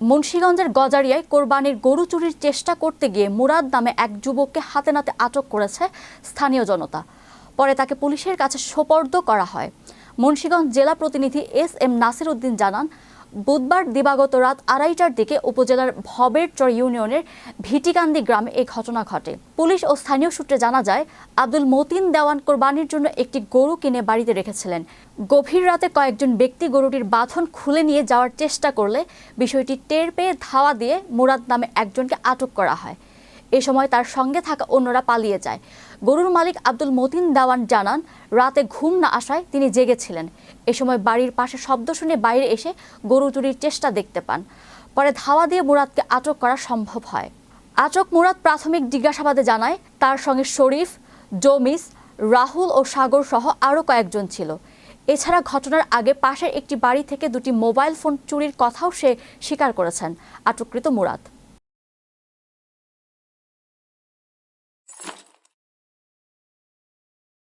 মুন্সিগঞ্জের গজারিয়ায় কোরবানির গরু চুরির চেষ্টা করতে গিয়ে মুরাদ নামে এক যুবককে হাতে নাতে আটক করেছে স্থানীয় জনতা। পরে তাকে পুলিশের কাছে সোপর্দ করা হয়। মুন্সিগঞ্জ জেলা প্রতিনিধি এস.এম. নাসির উদ্দিন জানান, বুধবার দিবাগত রাত 2:30টার দিকে উপজেলার ভবেরচর ইউনিয়নের ভিটিকান্দি গ্রামে এই ঘটনা ঘটে। পুলিশ ও স্থানীয় সূত্রে জানা যায়, আব্দুল মতিন দেওয়ান কোরবানির জন্য একটি গরু কিনে বাড়িতে রেখেছিলেন। গভীর রাতে কয়েকজন ব্যক্তি গরুটির বাঁধন খুলে নিয়ে যাওয়ার চেষ্টা করলে বিষয়টি টের পেয়ে ধাওয়া দিয়ে মুরাদ নামে একজনকে আটক করা হয়। এ সময় তার সঙ্গে থাকা অন্যরা পালিয়ে যায়। গরুর মালিক আব্দুল মতিন দেওয়ান জানান, রাতে ঘুম না আসায় তিনি জেগেছিলেন। এ সময় বাড়ির পাশে শব্দ শুনে বাইরে এসে গরু চুরির চেষ্টা দেখতে পান। পরে ধাওয়া দিয়ে মুরাদকে আটক করা সম্ভব হয়। আটক মুরাদ প্রাথমিক জিজ্ঞাসাবাদে জানায়, তার সঙ্গে শরীফ, জমিস, রাহুল ও সাগর সহ আরও কয়েকজন ছিল। এছাড়া ঘটনার আগে পাশের একটি বাড়ি থেকে 2টি মোবাইল ফোন চুরির কথাও সে স্বীকার করেছেন আটককৃত মুরাদ।